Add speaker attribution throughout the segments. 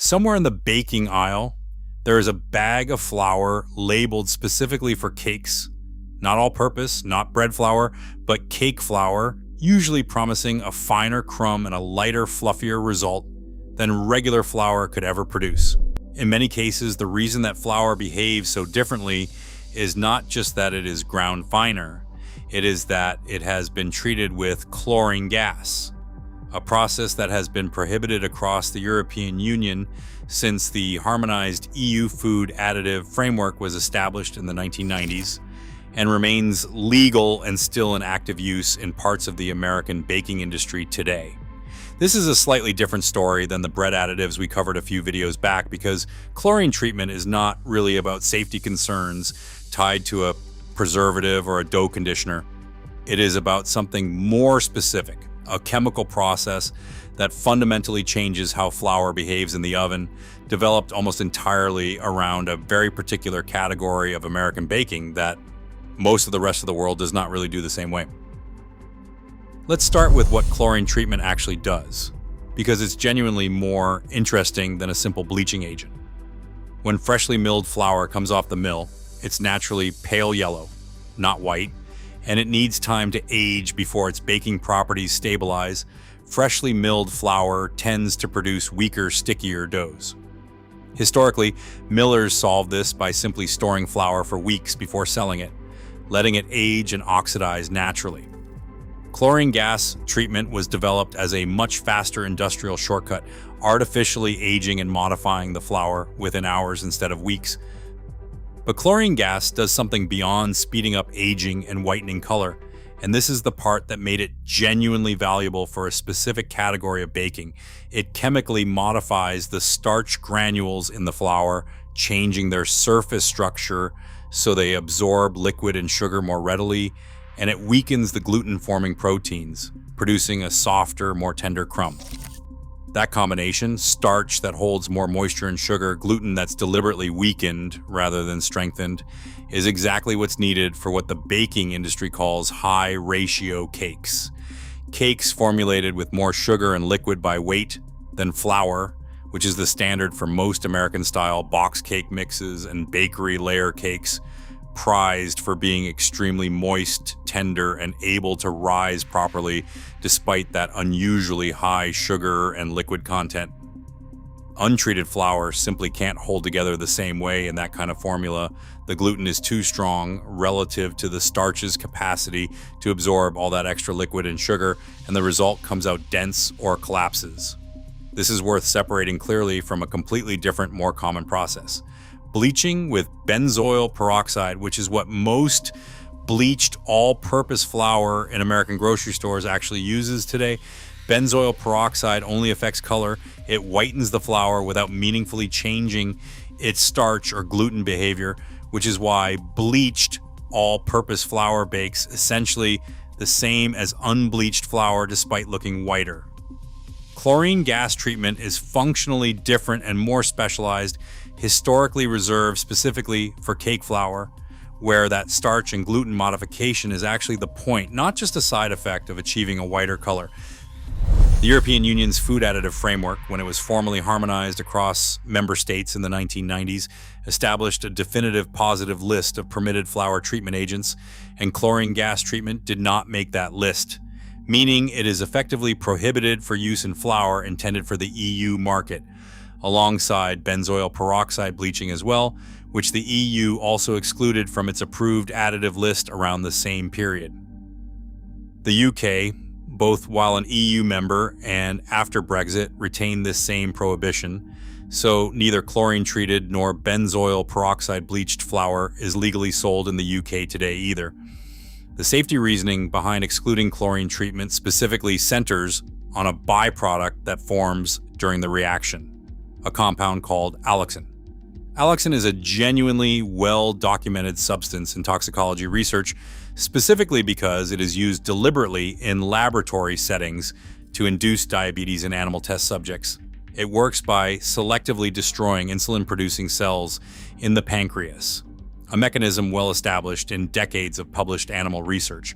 Speaker 1: Somewhere in the baking aisle, there is a bag of flour labeled specifically for cakes. Not all-purpose, not bread flour, but cake flour, usually promising a finer crumb and a lighter, fluffier result than regular flour could ever produce. In many cases, the reason that flour behaves so differently is not just that it is ground finer, it is that it has been treated with chlorine gas, a process that has been prohibited across the European Union since the harmonized EU food additive framework was established in the 1990s and remains legal and still in active use in parts of the American baking industry today. This is a slightly different story than the bread additives we covered a few videos back because chlorine treatment is not really about safety concerns tied to a preservative or a dough conditioner. It is about something more specific, a chemical process that fundamentally changes how flour behaves in the oven, developed almost entirely around a very particular category of American baking that most of the rest of the world does not really do the same way. Let's start with what chlorine treatment actually does, because it's genuinely more interesting than a simple bleaching agent. When freshly milled flour comes off the mill, it's naturally pale yellow, not white, and it needs time to age before its baking properties stabilize. Freshly milled flour tends to produce weaker, stickier doughs. Historically, millers solved this by simply storing flour for weeks before selling it, letting it age and oxidize naturally. Chlorine gas treatment was developed as a much faster industrial shortcut, artificially aging and modifying the flour within hours instead of weeks. But chlorine gas does something beyond speeding up aging and whitening color, and this is the part that made it genuinely valuable for a specific category of baking. It chemically modifies the starch granules in the flour, changing their surface structure so they absorb liquid and sugar more readily, and it weakens the gluten-forming proteins, producing a softer, more tender crumb. That combination, starch that holds more moisture and sugar, gluten that's deliberately weakened rather than strengthened, is exactly what's needed for what the baking industry calls high-ratio cakes. Cakes formulated with more sugar and liquid by weight than flour, which is the standard for most American-style box cake mixes and bakery layer cakes, prized for being extremely moist, tender, and able to rise properly despite that unusually high sugar and liquid content. Untreated flour simply can't hold together the same way in that kind of formula. The gluten is too strong relative to the starch's capacity to absorb all that extra liquid and sugar, and the result comes out dense or collapses. This is worth separating clearly from a completely different, more common process. Bleaching with benzoyl peroxide, which is what most bleached all-purpose flour in American grocery stores actually uses today. Benzoyl peroxide only affects color. It whitens the flour without meaningfully changing its starch or gluten behavior, which is why bleached all-purpose flour bakes essentially the same as unbleached flour despite looking whiter. Chlorine gas treatment is functionally different and more specialized, historically reserved specifically for cake flour, where that starch and gluten modification is actually the point, not just a side effect of achieving a whiter color. The European Union's food additive framework, when it was formally harmonized across member states in the 1990s, established a definitive positive list of permitted flour treatment agents, and chlorine gas treatment did not make that list, meaning it is effectively prohibited for use in flour intended for the EU market, alongside benzoyl peroxide bleaching as well, which the EU also excluded from its approved additive list around the same period. The UK, both while an EU member and after Brexit, retained this same prohibition, so neither chlorine-treated nor benzoyl peroxide bleached flour is legally sold in the UK today either. The safety reasoning behind excluding chlorine treatment specifically centers on a byproduct that forms during the reaction, a compound called alloxan. Alloxan is a genuinely well-documented substance in toxicology research, specifically because it is used deliberately in laboratory settings to induce diabetes in animal test subjects. It works by selectively destroying insulin-producing cells in the pancreas, a mechanism well established in decades of published animal research.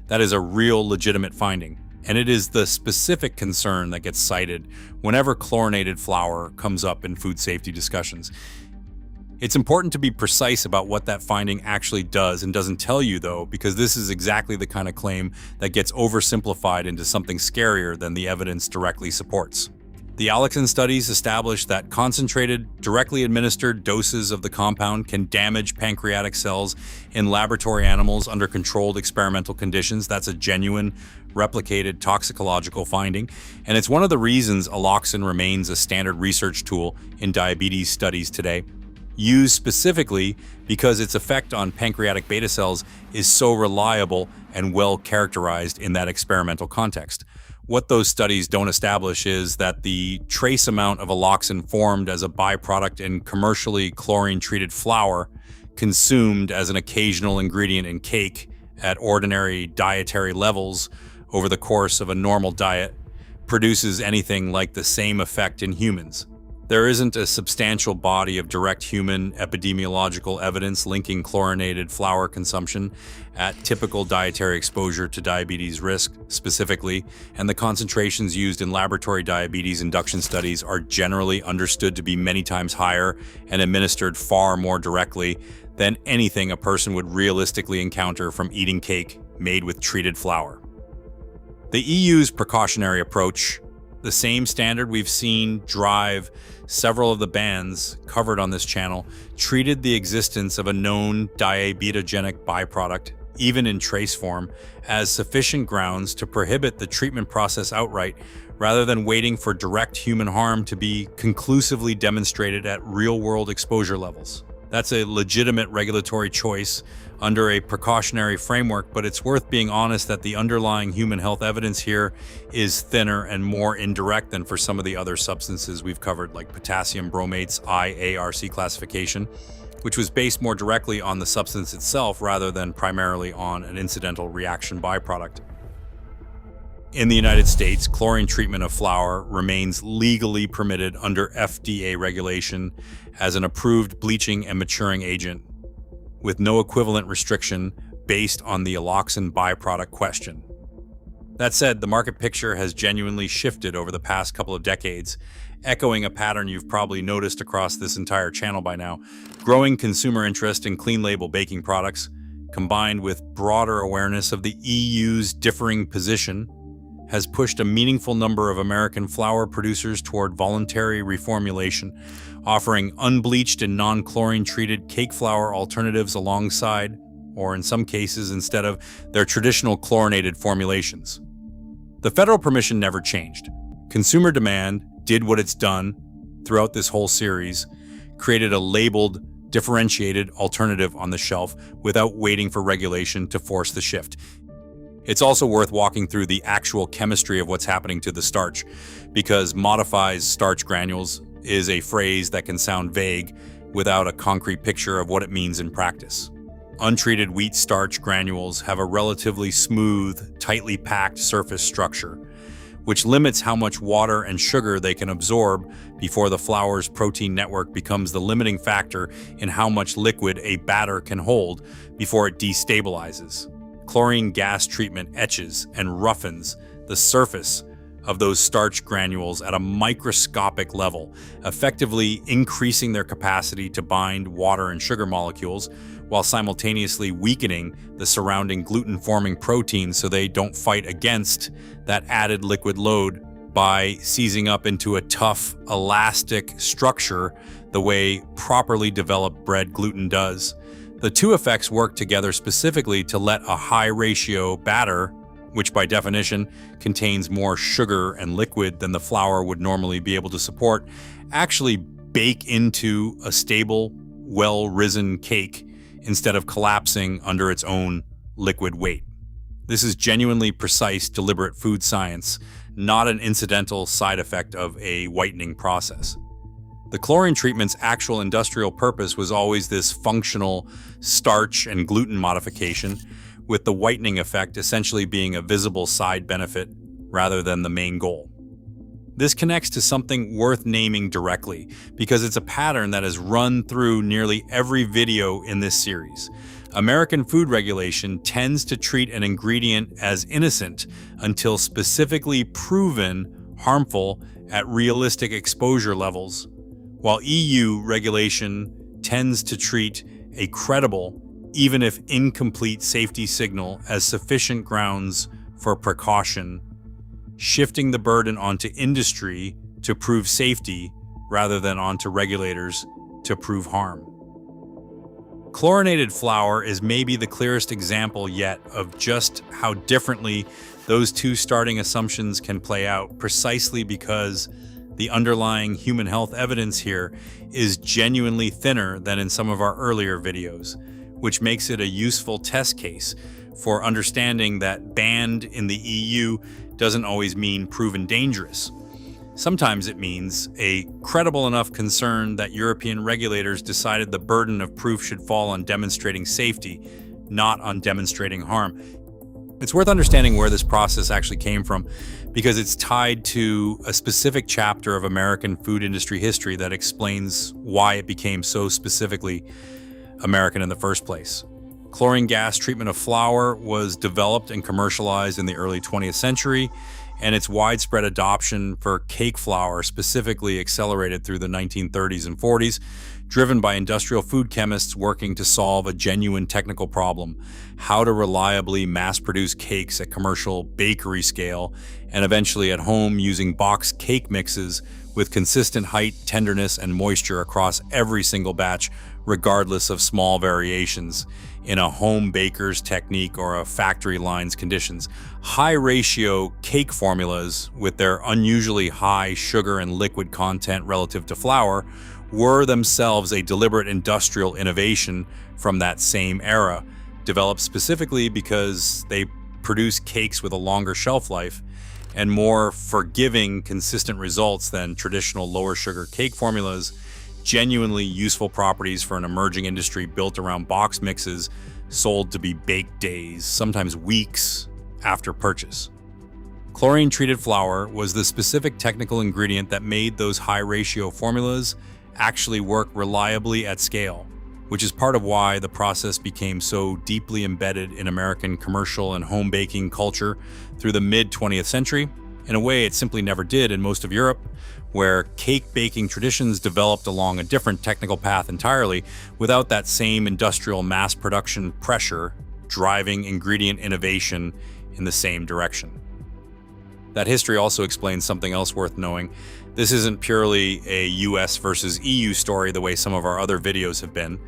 Speaker 1: That is a real legitimate finding, and it is the specific concern that gets cited whenever chlorinated flour comes up in food safety discussions. It's important to be precise about what that finding actually does and doesn't tell you, though, because this is exactly the kind of claim that gets oversimplified into something scarier than the evidence directly supports. The alloxan studies established that concentrated, directly administered doses of the compound can damage pancreatic cells in laboratory animals under controlled experimental conditions. That's a genuine, replicated toxicological finding, and it's one of the reasons alloxan remains a standard research tool in diabetes studies today, used specifically because its effect on pancreatic beta cells is so reliable and well characterized in that experimental context. What those studies don't establish is that the trace amount of alloxan formed as a byproduct in commercially chlorine-treated flour, consumed as an occasional ingredient in cake at ordinary dietary levels over the course of a normal diet, produces anything like the same effect in humans. There isn't a substantial body of direct human epidemiological evidence linking chlorinated flour consumption at typical dietary exposure to diabetes risk specifically, and the concentrations used in laboratory diabetes induction studies are generally understood to be many times higher and administered far more directly than anything a person would realistically encounter from eating cake made with treated flour. The EU's precautionary approach, the same standard we've seen drive several of the bans covered on this channel, treated the existence of a known diabetogenic byproduct, even in trace form, as sufficient grounds to prohibit the treatment process outright, rather than waiting for direct human harm to be conclusively demonstrated at real-world exposure levels. That's a legitimate regulatory choice under a precautionary framework, but it's worth being honest that the underlying human health evidence here is thinner and more indirect than for some of the other substances we've covered, like potassium bromate's IARC classification, which was based more directly on the substance itself rather than primarily on an incidental reaction byproduct. In the United States, chlorine treatment of flour remains legally permitted under FDA regulation as an approved bleaching and maturing agent, with no equivalent restriction based on the alloxan byproduct question. That said, the market picture has genuinely shifted over the past couple of decades, echoing a pattern you've probably noticed across this entire channel by now. Growing consumer interest in clean label baking products, combined with broader awareness of the EU's differing position, has pushed a meaningful number of American flour producers toward voluntary reformulation, offering unbleached and non-chlorine treated cake flour alternatives alongside, or in some cases instead of, their traditional chlorinated formulations. The federal permission never changed. Consumer demand did what it's done throughout this whole series, created a labeled, differentiated alternative on the shelf without waiting for regulation to force the shift. It's also worth walking through the actual chemistry of what's happening to the starch, because modifies starch granules is a phrase that can sound vague without a concrete picture of what it means in practice. Untreated wheat starch granules have a relatively smooth, tightly packed surface structure, which limits how much water and sugar they can absorb before the flour's protein network becomes the limiting factor in how much liquid a batter can hold before it destabilizes. Chlorine gas treatment etches and roughens the surface of those starch granules at a microscopic level, effectively increasing their capacity to bind water and sugar molecules, while simultaneously weakening the surrounding gluten-forming proteins so they don't fight against that added liquid load by seizing up into a tough, elastic structure the way properly developed bread gluten does. The two effects work together specifically to let a high-ratio batter, which by definition contains more sugar and liquid than the flour would normally be able to support, actually bake into a stable, well-risen cake instead of collapsing under its own liquid weight. This is genuinely precise, deliberate food science, not an incidental side effect of a whitening process. The chlorine treatment's actual industrial purpose was always this functional starch and gluten modification, with the whitening effect essentially being a visible side benefit rather than the main goal. This connects to something worth naming directly, because it's a pattern that has run through nearly every video in this series. American food regulation tends to treat an ingredient as innocent until specifically proven harmful at realistic exposure levels, while EU regulation tends to treat a credible, even if incomplete, safety signal as sufficient grounds for precaution, shifting the burden onto industry to prove safety rather than onto regulators to prove harm. Chlorinated flour is maybe the clearest example yet of just how differently those two starting assumptions can play out, precisely because the underlying human health evidence here is genuinely thinner than in some of our earlier videos, which makes it a useful test case for understanding that banned in the EU doesn't always mean proven dangerous. Sometimes it means a credible enough concern that European regulators decided the burden of proof should fall on demonstrating safety, not on demonstrating harm. It's worth understanding where this process actually came from, because it's tied to a specific chapter of American food industry history that explains why it became so specifically American in the first place. Chlorine gas treatment of flour was developed and commercialized in the early 20th century, and its widespread adoption for cake flour specifically accelerated through the 1930s and 40s, driven by industrial food chemists working to solve a genuine technical problem: how to reliably mass-produce cakes at commercial bakery scale and eventually at home using box cake mixes with consistent height, tenderness, and moisture across every single batch, regardless of small variations in a home baker's technique or a factory line's conditions. High-ratio cake formulas, with their unusually high sugar and liquid content relative to flour, were themselves a deliberate industrial innovation from that same era, developed specifically because they produce cakes with a longer shelf life and more forgiving, consistent results than traditional lower sugar cake formulas. Genuinely useful properties for an emerging industry built around box mixes sold to be baked days, sometimes weeks, after purchase. Chlorine-treated flour was the specific technical ingredient that made those high-ratio formulas actually work reliably at scale, which is part of why the process became so deeply embedded in American commercial and home baking culture through the mid-20th century, in a way it simply never did in most of Europe, where cake baking traditions developed along a different technical path entirely, without that same industrial mass production pressure driving ingredient innovation in the same direction. That history also explains something else worth knowing. This isn't purely a US versus EU story the way some of our other videos have been.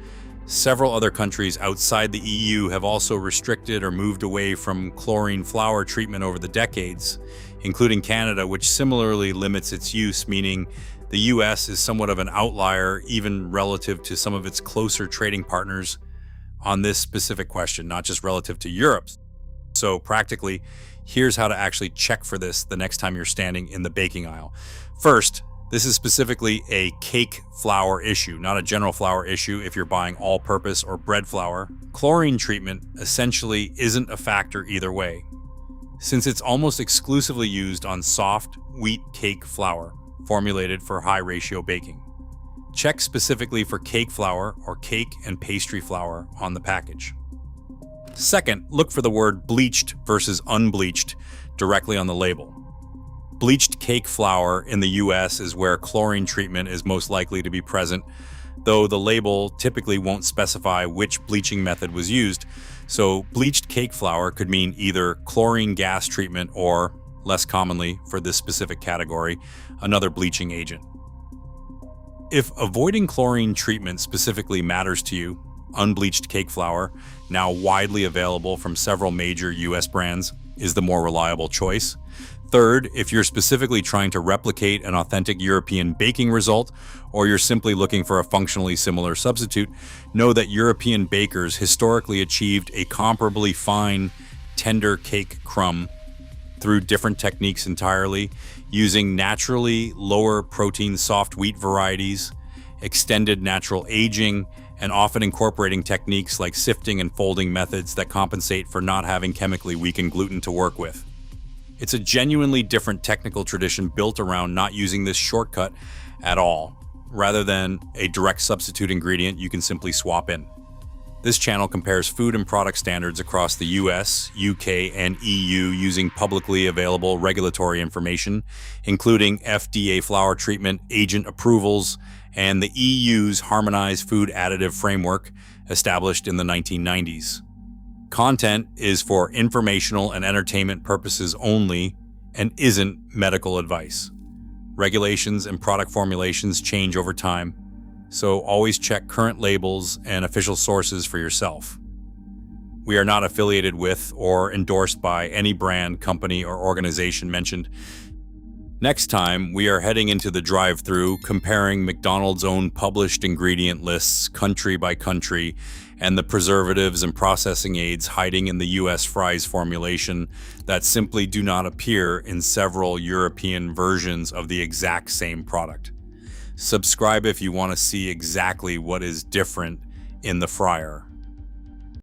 Speaker 1: Several other countries outside the EU have also restricted or moved away from chlorine flour treatment over the decades, including Canada, which similarly limits its use, meaning the US is somewhat of an outlier even relative to some of its closer trading partners on this specific question, not just relative to Europe. So practically, here's how to actually check for this the next time you're standing in the baking aisle. First, this is specifically a cake flour issue, not a general flour issue if you're buying all-purpose or bread flour. Chlorine treatment essentially isn't a factor either way, since it's almost exclusively used on soft wheat cake flour formulated for high-ratio baking. Check specifically for cake flour or cake and pastry flour on the package. Second, look for the word bleached versus unbleached directly on the label. Bleached cake flour in the US is where chlorine treatment is most likely to be present, though the label typically won't specify which bleaching method was used. So bleached cake flour could mean either chlorine gas treatment or, less commonly for this specific category, another bleaching agent. If avoiding chlorine treatment specifically matters to you, unbleached cake flour, now widely available from several major US brands, is the more reliable choice. Third, if you're specifically trying to replicate an authentic European baking result, or you're simply looking for a functionally similar substitute, know that European bakers historically achieved a comparably fine, tender cake crumb through different techniques entirely, using naturally lower protein soft wheat varieties, extended natural aging, and often incorporating techniques like sifting and folding methods that compensate for not having chemically weakened gluten to work with. It's a genuinely different technical tradition built around not using this shortcut at all, rather than a direct substitute ingredient you can simply swap in. This channel compares food and product standards across the US, UK, and EU using publicly available regulatory information, including FDA flour treatment agent approvals and the EU's Harmonized Food Additive Framework, established in the 1990s. Content is for informational and entertainment purposes only and isn't medical advice. Regulations and product formulations change over time, so always check current labels and official sources for yourself. We are not affiliated with or endorsed by any brand, company, or organization mentioned. Next time, we are heading into the drive-thru, comparing McDonald's own published ingredient lists country by country and the preservatives and processing aids hiding in the US fries formulation that simply do not appear in several European versions of the exact same product. Subscribe if you want to see exactly what is different in the fryer.